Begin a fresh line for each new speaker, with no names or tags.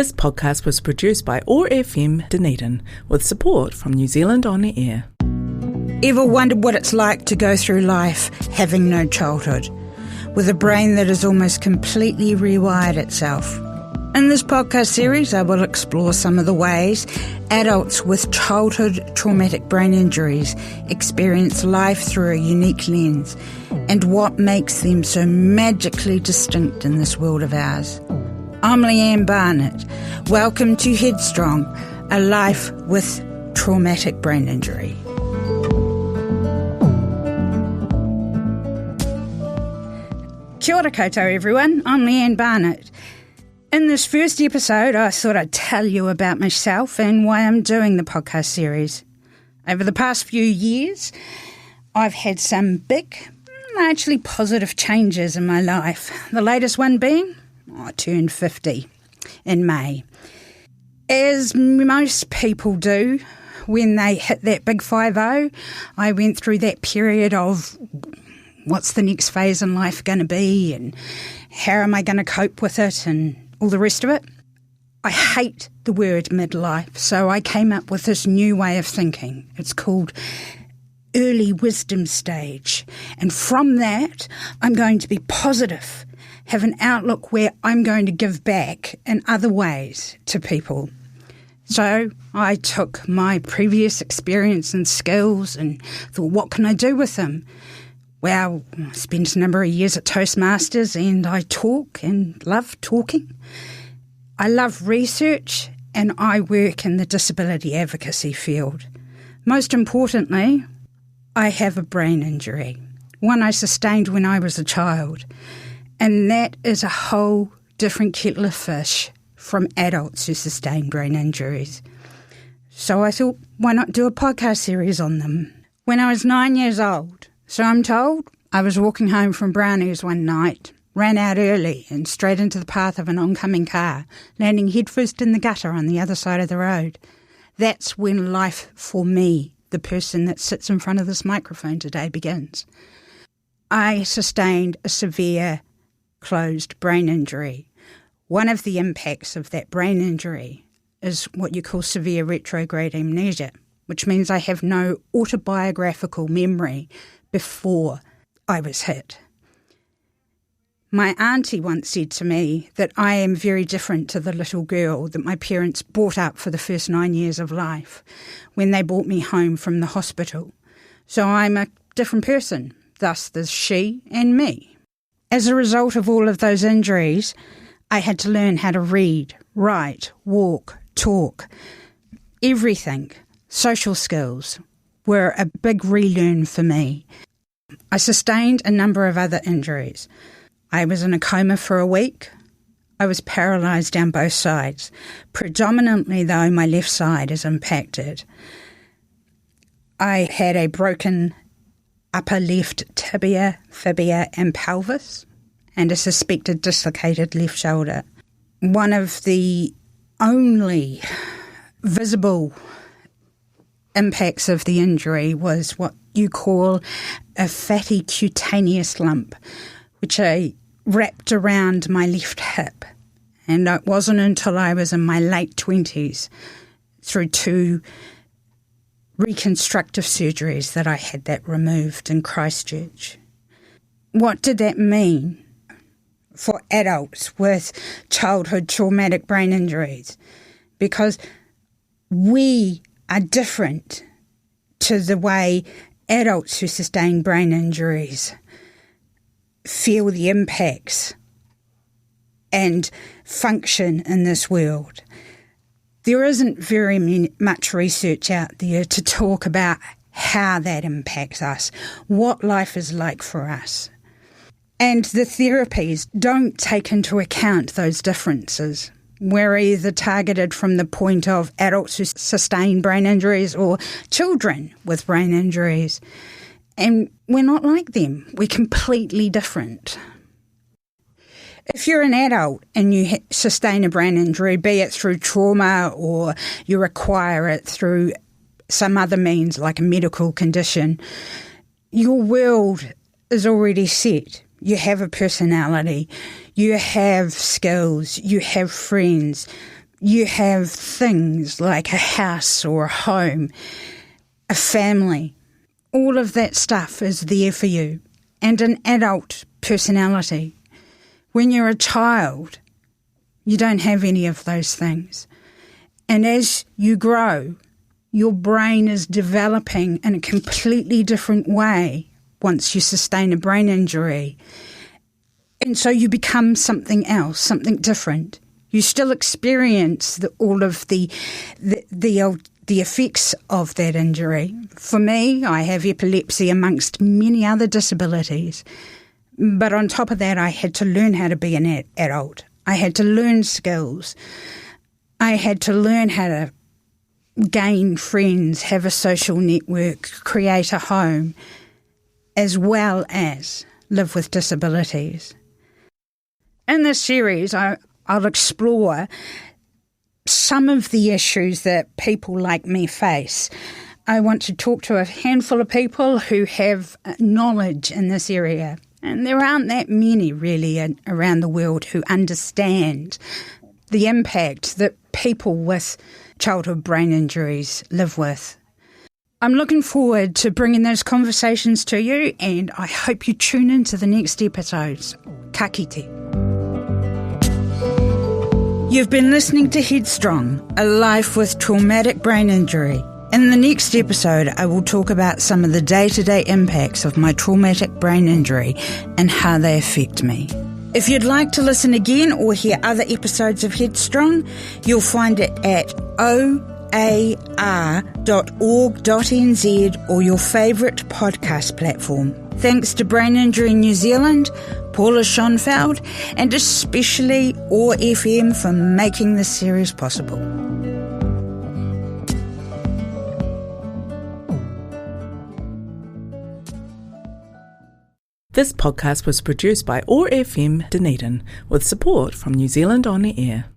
This podcast was produced by OAR FM Dunedin with support from New Zealand On Air.
Ever wondered what it's like to go through life having no childhood, with a brain that has almost completely rewired itself? In this podcast series, I will explore some of the ways adults with childhood traumatic brain injuries experience life through a unique lens, and what makes them so magically distinct in this world of ours. I'm Leeann Barnett. Welcome to Headstrong, a life with traumatic brain injury. Kia ora koutou everyone, I'm Leeann Barnett. In this first episode, I thought I'd tell you about myself and why I'm doing the podcast series. Over the past few years, I've had some big, largely positive changes in my life. The latest one being, I turned 50 in May. As most people do when they hit that big 50, I went through that period of what's the next phase in life going to be and how am I going to cope with it and all the rest of it. I hate the word midlife, so I came up with this new way of thinking. It's called early wisdom stage. And from that, I'm going to be positive, have an outlook where I'm going to give back in other ways to people. So I took my previous experience and skills and thought, what can I do with them? Well, I spent a number of years at Toastmasters and I talk and love talking. I love research and I work in the disability advocacy field. Most importantly, I have a brain injury, one I sustained when I was a child. And that is a whole different kettle of fish from adults who sustain brain injuries. So I thought, why not do a podcast series on them? When I was 9 years old, so I'm told, I was walking home from Brownies one night, ran out early and straight into the path of an oncoming car, landing headfirst in the gutter on the other side of the road. That's when life for me, the person that sits in front of this microphone today, begins. I sustained a severe closed brain injury. One of the impacts of that brain injury is what you call severe retrograde amnesia, which means I have no autobiographical memory before I was hit. My auntie once said to me that I am very different to the little girl that my parents brought up for the first 9 years of life when they brought me home from the hospital. So I'm a different person, thus there's she and me. As a result of all of those injuries, I had to learn how to read, write, walk, talk. Everything, social skills, were a big relearn for me. I sustained a number of other injuries. I was in a coma for a week. I was paralysed down both sides. Predominantly, though, my left side is impacted. I had a broken upper left tibia, fibia and pelvis, and a suspected dislocated left shoulder. One of the only visible impacts of the injury was what you call a fatty cutaneous lump, which I wrapped around my left hip. And it wasn't until I was in my late 20s, through 2 reconstructive surgeries, that I had that removed in Christchurch. What did that mean for adults with childhood traumatic brain injuries? Because we are different to the way adults who sustain brain injuries feel the impacts and function in this world. There isn't very much research out there to talk about how that impacts us, what life is like for us. And the therapies don't take into account those differences. We're either targeted from the point of adults who sustain brain injuries or children with brain injuries. And we're not like them. We're completely different. If you're an adult and you sustain a brain injury, be it through trauma or you acquire it through some other means like a medical condition, your world is already set. You have a personality, you have skills, you have friends. you have things like a house or a home, a family. All of that stuff is there for you, and an adult personality. When you're a child, you don't have any of those things. And as you grow, your brain is developing in a completely different way once you sustain a brain injury. And so you become something else, something different. You still experience all of the effects of that injury. For me, I have epilepsy amongst many other disabilities. But on top of that, I had to learn how to be an adult. I had to learn skills. I had to learn how to gain friends, have a social network, create a home, as well as live with disabilities. In this series, I'll explore some of the issues that people like me face. I want to talk to a handful of people who have knowledge in this area, and there aren't that many really around the world who understand the impact that people with childhood brain injuries live with. I'm looking forward to bringing those conversations to you, and I hope you tune in to the next episodes. Ka kite. You've been listening to Headstrong, a life with traumatic brain injury. In the next episode, I will talk about some of the day-to-day impacts of my traumatic brain injury and how they affect me. If you'd like to listen again or hear other episodes of Headstrong, you'll find it at oar.org.nz or your favourite podcast platform. Thanks to Brain Injury New Zealand, Paula Schoenfeld, and especially OAR FM for making this series possible.
This podcast was produced by OAR FM Dunedin with support from New Zealand On the Air.